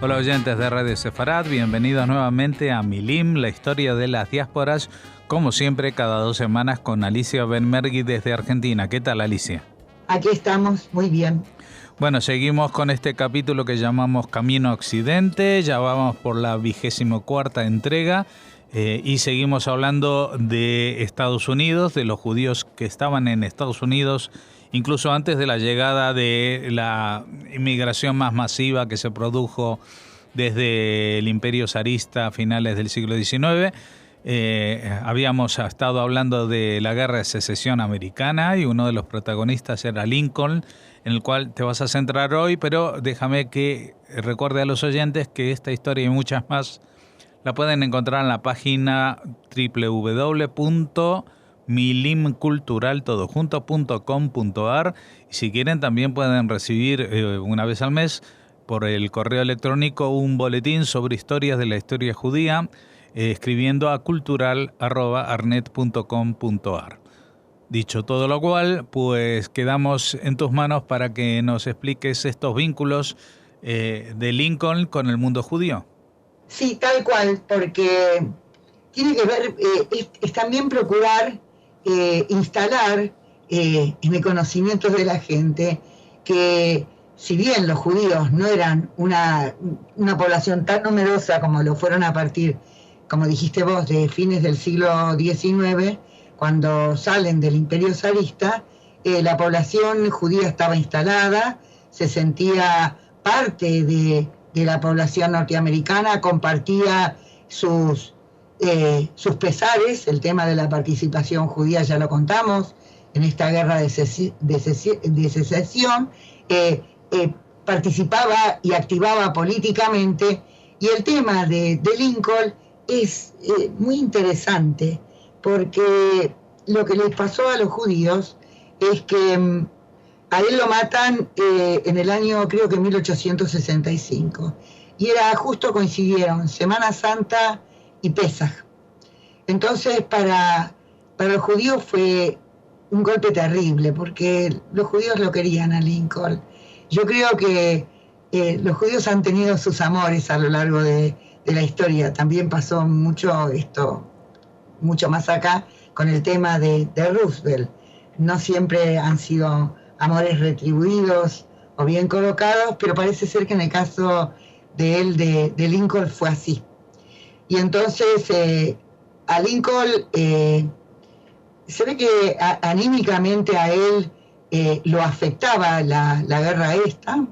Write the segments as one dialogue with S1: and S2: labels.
S1: Hola oyentes de Radio Sefarad, bienvenidos nuevamente a Milim, la historia de las diásporas, como siempre cada 2 semanas con Alicia Benmergui desde Argentina. ¿Qué tal, Alicia?
S2: Aquí estamos, muy bien.
S1: Bueno, seguimos con este capítulo que llamamos Camino a Occidente, ya vamos por la 24ª entrega y seguimos hablando de Estados Unidos, de los judíos que estaban en Estados Unidos, incluso antes de la llegada de la inmigración más masiva que se produjo desde el Imperio Zarista a finales del siglo XIX. Habíamos estado hablando de la Guerra de Secesión Americana y uno de los protagonistas era Lincoln, en el cual te vas a centrar hoy, pero déjame que recuerde a los oyentes que esta historia y muchas más la pueden encontrar en la página www.milimculturaltodojunto.com.ar y si quieren también pueden recibir una vez al mes por el correo electrónico un boletín sobre historias de la historia judía escribiendo a cultural@arnet.com.ar. Dicho todo lo cual, pues quedamos en tus manos para que nos expliques estos vínculos de Lincoln con el mundo judío.
S2: Sí, tal cual, porque tiene que ver, es también procurar instalar en el conocimiento de la gente que si bien los judíos no eran una población tan numerosa como lo fueron a partir, como dijiste vos, de fines del siglo XIX, cuando salen del Imperio Zarista, la población judía estaba instalada, se sentía parte de la población norteamericana, compartía sus pesares. El tema de la participación judía ya lo contamos en esta guerra de secesión, participaba y activaba políticamente, y el tema de Lincoln es muy interesante porque lo que les pasó a los judíos es que a él lo matan en el año, creo que 1865. Y justo coincidieron Semana Santa y Pesaj. Entonces, para los judíos fue un golpe terrible, porque los judíos lo querían a Lincoln. Yo creo que los judíos han tenido sus amores a lo largo de la historia. También pasó mucho más acá, con el tema de Roosevelt. No siempre han sido amores retribuidos o bien colocados, pero parece ser que en el caso de él, de Lincoln, fue así. Y entonces a Lincoln se ve que anímicamente a él lo afectaba la guerra esta.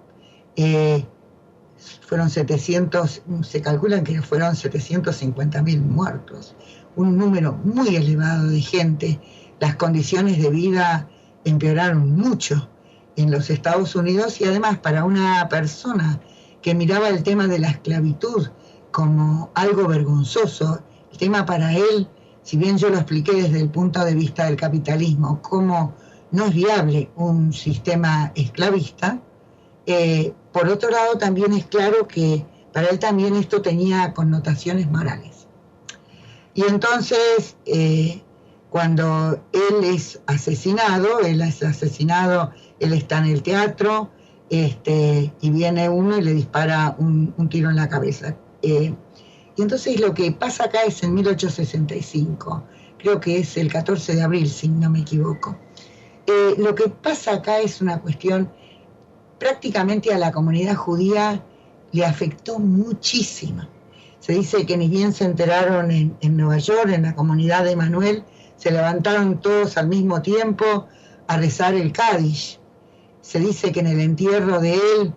S2: Fueron 700, se calculan que fueron 750.000 muertos, un número muy elevado de gente. Las condiciones de vida empeoraron mucho en los Estados Unidos, y además para una persona que miraba el tema de la esclavitud como algo vergonzoso, el tema para él, si bien yo lo expliqué desde el punto de vista del capitalismo, cómo no es viable un sistema esclavista, por otro lado también es claro que para él también esto tenía connotaciones morales. Y entonces cuando él es asesinado, él está en el teatro, y viene uno y le dispara un tiro en la cabeza. Y entonces lo que pasa acá es en 1865, creo que es el 14 de abril, si no me equivoco. Lo que pasa acá es una cuestión, prácticamente a la comunidad judía le afectó muchísimo. Se dice que ni bien se enteraron en Nueva York, en la comunidad de Emanuel, se levantaron todos al mismo tiempo a rezar el Kaddish. Se dice que en el entierro de él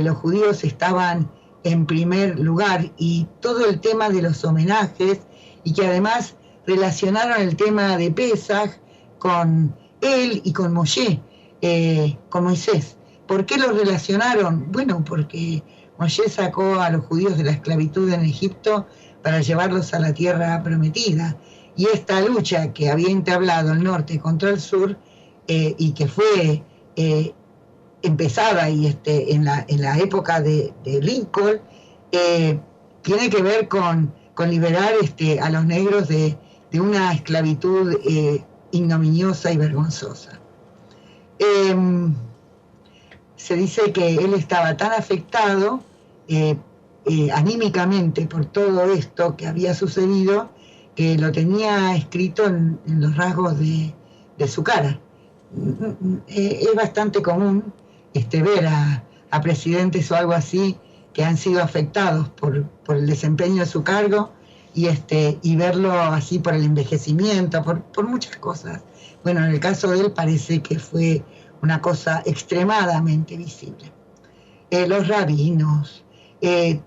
S2: los judíos estaban en primer lugar, y todo el tema de los homenajes, y que además relacionaron el tema de Pesaj con él y con Moshe, con Moisés. ¿Por qué lo relacionaron? Bueno, porque Moshe sacó a los judíos de la esclavitud en Egipto para llevarlos a la tierra prometida. Y esta lucha que había entablado el norte contra el sur, y que fue empezada en la época de Lincoln, tiene que ver con liberar a los negros de una esclavitud ignominiosa y vergonzosa. Se dice que él estaba tan afectado anímicamente por todo esto que había sucedido, que lo tenía escrito en los rasgos de su cara. Es bastante común ver a presidentes o algo así que han sido afectados por el desempeño de su cargo y verlo así por el envejecimiento, por muchas cosas. Bueno, en el caso de él parece que fue una cosa extremadamente visible. Los rabinos,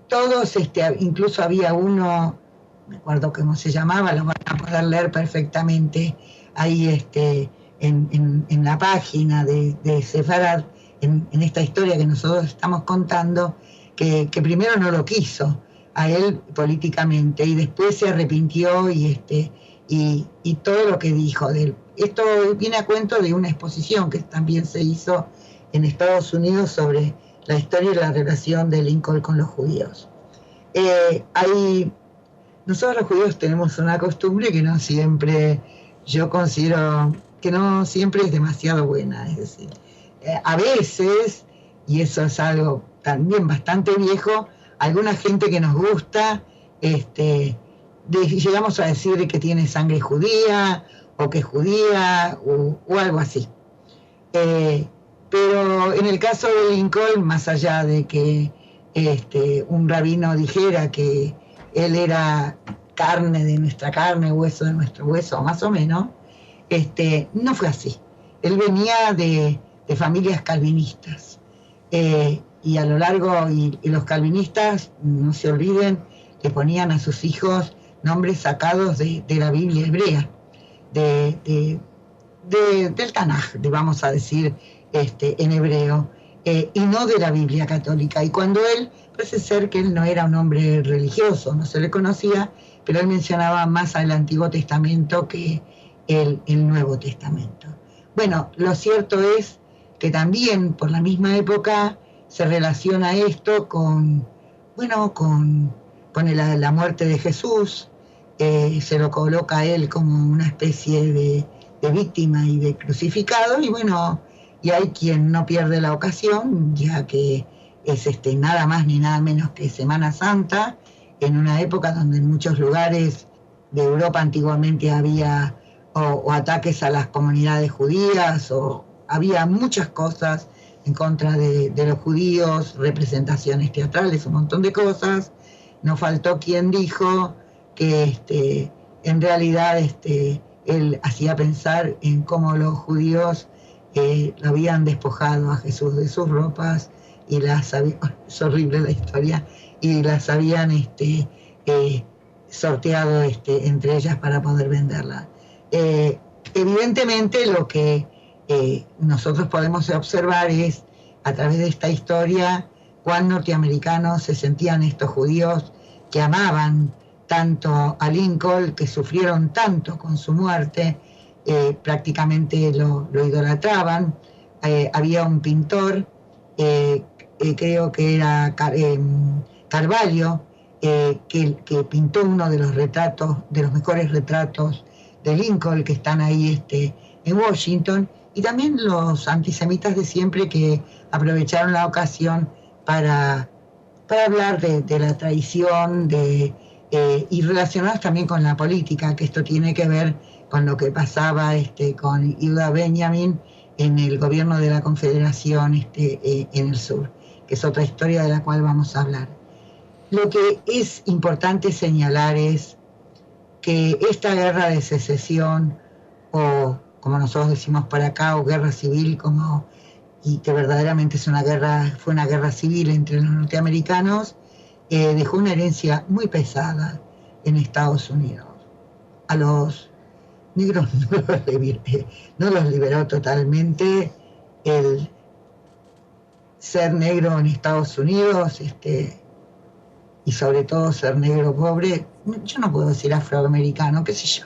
S2: todos, incluso había uno, me acuerdo cómo se llamaba, lo van a poder leer perfectamente ahí en la página de Sefarad, en esta historia que nosotros estamos contando, que primero no lo quiso a él políticamente y después se arrepintió y todo lo que dijo de él. Esto viene a cuento de una exposición que también se hizo en Estados Unidos sobre la historia y la relación de Lincoln con los judíos. Nosotros los judíos tenemos una costumbre que no siempre, yo considero que no siempre es demasiado buena, es decir, a veces, y eso es algo también bastante viejo, alguna gente que nos gusta, llegamos a decir que tiene sangre judía, o que es judía, o algo así. Pero en el caso de Lincoln, más allá de que un rabino dijera que él era carne de nuestra carne, hueso de nuestro hueso, más o menos, no fue así. Él venía de familias calvinistas. Y a lo largo, y los calvinistas, no se olviden, que ponían a sus hijos nombres sacados de la Biblia hebrea, del Tanaj, vamos a decir, en hebreo, y no de la Biblia católica. Y cuando él, parece ser que él no era un hombre religioso, no se le conocía, pero él mencionaba más al Antiguo Testamento que el Nuevo Testamento. Bueno, lo cierto es que también por la misma época se relaciona esto con la muerte de Jesús. Se lo coloca a él como una especie de víctima y de crucificado, y hay quien no pierde la ocasión, ya que es nada más ni nada menos que Semana Santa, en una época donde en muchos lugares de Europa antiguamente había o ataques a las comunidades judías, o había muchas cosas en contra de los judíos, representaciones teatrales, un montón de cosas. No faltó quien dijo que en realidad él hacía pensar en cómo los judíos lo habían despojado a Jesús de sus ropas y es horrible la historia, y las habían sorteado entre ellas para poder venderla. Evidentemente lo que nosotros podemos observar es, a través de esta historia, cuán norteamericanos se sentían estos judíos que amaban tanto a Lincoln, que sufrieron tanto con su muerte, prácticamente lo idolatraban. Había un pintor, creo que era Carvalho, que pintó uno de los retratos, de los mejores retratos de Lincoln, que están ahí en Washington, y también los antisemitas de siempre, que aprovecharon la ocasión para hablar de la traición, y relacionados también con la política, que esto tiene que ver con lo que pasaba con Yehuda Benjamin en el gobierno de la Confederación en el sur, que es otra historia de la cual vamos a hablar. Lo que es importante señalar es que esta guerra de secesión, o como nosotros decimos por acá, o guerra civil, y que verdaderamente fue una guerra civil entre los norteamericanos, dejó una herencia muy pesada en Estados Unidos. A los negros no los liberó totalmente el ser negro en Estados Unidos, y sobre todo ser negro pobre. Yo no puedo decir afroamericano, qué sé yo.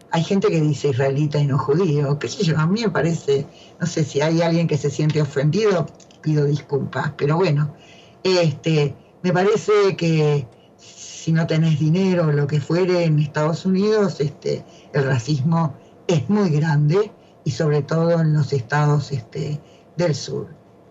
S2: Hay gente que dice israelita y no judío, qué sé yo. A mí me parece, no sé si hay alguien que se siente ofendido, pido disculpas, pero bueno, me parece que si no tenés dinero o lo que fuere en Estados Unidos, el racismo es muy grande, y sobre todo en los estados del sur.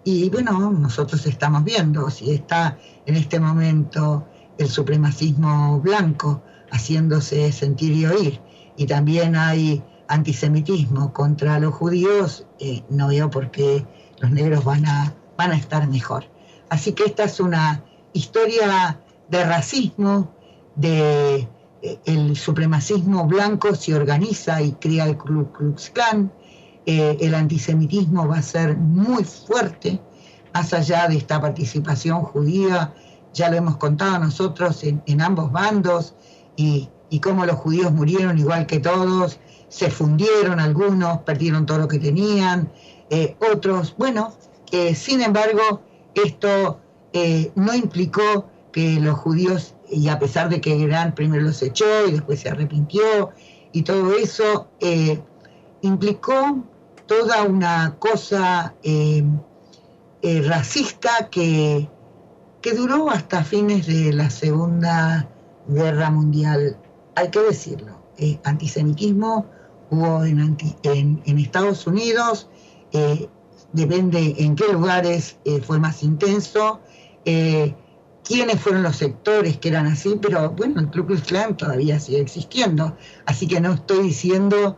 S2: Y bueno, nosotros estamos viendo si está en este momento el supremacismo blanco haciéndose sentir y oír, y también hay antisemitismo contra los judíos, no veo por qué los negros van a estar mejor. Así que esta es una historia de racismo, de el supremacismo blanco se organiza y crea el Ku Klux Klan. El antisemitismo va a ser muy fuerte, más allá de esta participación judía, ya lo hemos contado nosotros en ambos bandos, y cómo los judíos murieron igual que todos, se fundieron algunos, perdieron todo lo que tenían, otros, bueno, sin embargo, esto no implicó que los judíos, y a pesar de que Irán primero los echó y después se arrepintió, y todo eso implicó toda una cosa racista que duró hasta fines de la Segunda Guerra Mundial. Hay que decirlo, antisemitismo hubo en Estados Unidos, depende en qué lugares fue más intenso, quiénes fueron los sectores que eran así, pero bueno, el Ku Klux Klan todavía sigue existiendo, así que no estoy diciendo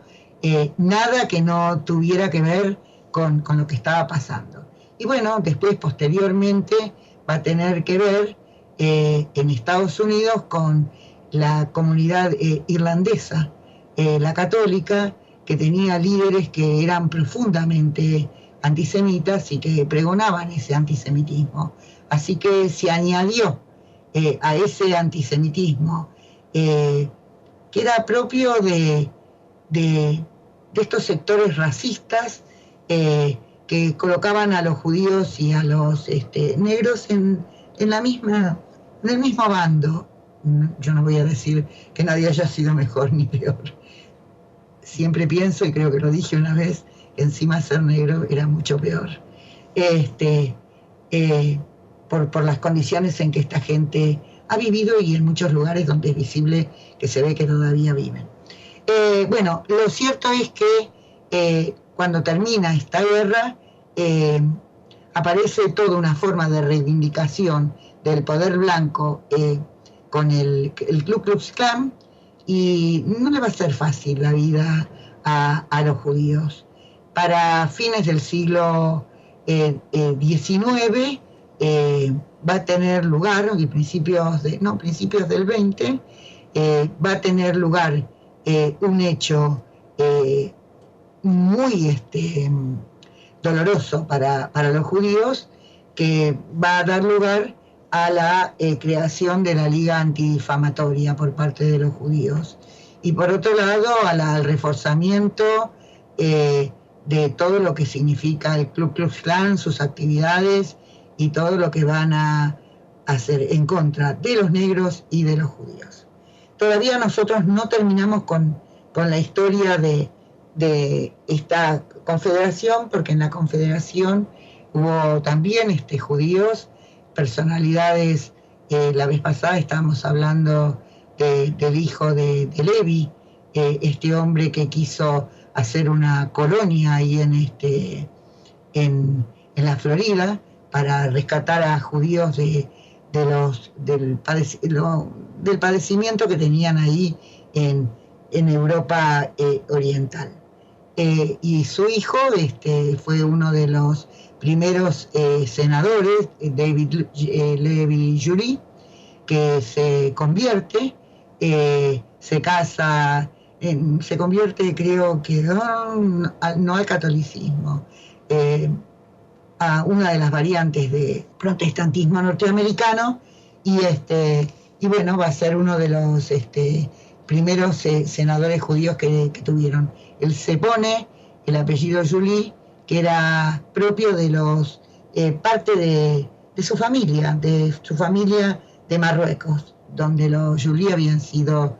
S2: nada que no tuviera que ver con lo que estaba pasando. Y bueno, después, posteriormente, va a tener que ver en Estados Unidos con la comunidad irlandesa, la católica, que tenía líderes que eran profundamente antisemitas y que pregonaban ese antisemitismo. Así que se añadió a ese antisemitismo que era propio de estos sectores racistas que colocaban a los judíos y a los negros en el mismo bando. Yo no voy a decir que nadie haya sido mejor ni peor. Siempre pienso, y creo que lo dije una vez, que encima ser negro era mucho peor. Por las condiciones en que esta gente ha vivido y en muchos lugares donde es visible que se ve que todavía viven. Bueno, lo cierto es que cuando termina esta guerra, aparece toda una forma de reivindicación del poder blanco con el Ku Klux Klan, y no le va a ser fácil la vida a los judíos. Para fines del siglo XIX va a tener lugar, y principios del XX, va a tener lugar un hecho muy doloroso para los judíos, que va a dar lugar a la creación de la Liga Antidifamatoria por parte de los judíos, y por otro lado al reforzamiento de todo lo que significa el Ku Klux Klan, sus actividades y todo lo que van a hacer en contra de los negros y de los judíos. Todavía nosotros no terminamos con la historia de esta confederación, porque en la confederación hubo también judíos, personalidades. La vez pasada estábamos hablando del hijo de Levi, este hombre que quiso hacer una colonia ahí en la Florida para rescatar a judíos del padecimiento que tenían ahí en Europa Oriental. Y su hijo fue uno de los primeros senadores, David Levi Julie, que se convierte, se casa, se convierte, creo que no al catolicismo, a una de las variantes de protestantismo norteamericano, y bueno, va a ser uno de los primeros senadores judíos que tuvieron. Él se pone el apellido Julie, que era propio de los parte de su familia de Marruecos, donde los Julie habían sido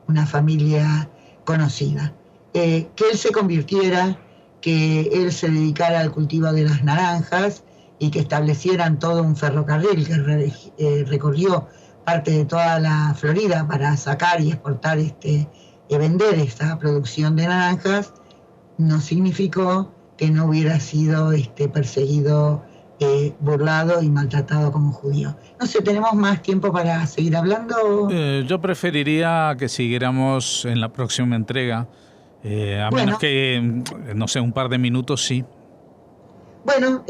S2: una familia conocida. Que él se convirtiera, que él se dedicara al cultivo de las naranjas y que establecieran todo un ferrocarril que recorrió parte de toda la Florida para sacar y exportar vender esta producción de naranjas, no significó que no hubiera sido perseguido, burlado y maltratado como judío. No sé, ¿tenemos más tiempo para seguir hablando?
S1: Yo preferiría que siguiéramos en la próxima entrega, menos que, no sé, un par de minutos, sí.
S2: Bueno,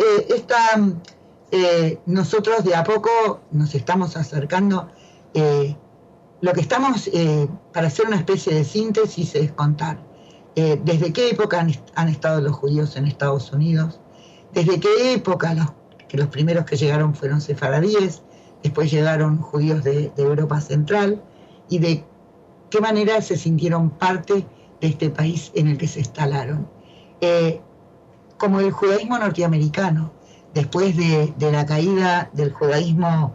S2: nosotros de a poco nos estamos acercando. Lo que estamos, para hacer una especie de síntesis, es contar desde qué época han estado los judíos en Estados Unidos, desde qué época los primeros que llegaron fueron sefaradíes, después llegaron judíos de Europa Central, y de qué manera se sintieron parte de este país en el que se instalaron. Como el judaísmo norteamericano, después de la caída del judaísmo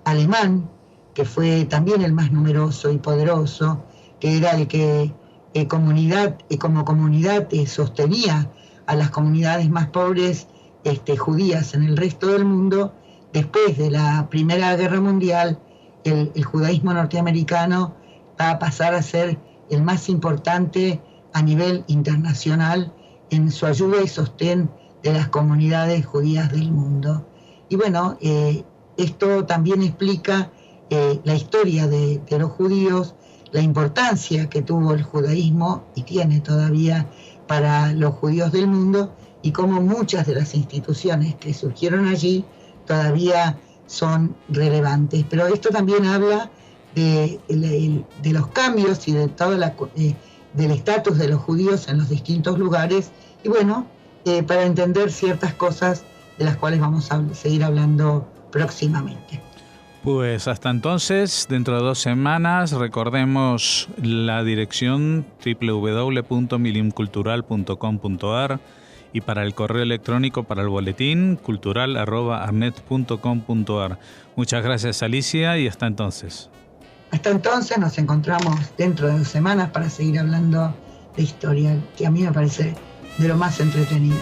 S2: alemán, que fue también el más numeroso y poderoso, que era el que como comunidad sostenía a las comunidades más pobres judías en el resto del mundo. Después de la Primera Guerra Mundial, el judaísmo norteamericano va a pasar a ser el más importante a nivel internacional en su ayuda y sostén de las comunidades judías del mundo. Y bueno, esto también explica la historia de los judíos, la importancia que tuvo el judaísmo y tiene todavía para los judíos del mundo, y cómo muchas de las instituciones que surgieron allí todavía son relevantes. Pero esto también habla de los cambios y de del estatus de los judíos en los distintos lugares, y bueno, para entender ciertas cosas de las cuales vamos a seguir hablando próximamente.
S1: Pues hasta entonces, dentro de 2 semanas, recordemos la dirección www.milimcultural.com.ar, y para el correo electrónico para el boletín, cultural@arnet.com.ar. Muchas gracias, Alicia, y hasta entonces.
S2: Hasta entonces nos encontramos dentro de 2 semanas para seguir hablando de historia, que a mí me parece de lo más entretenido.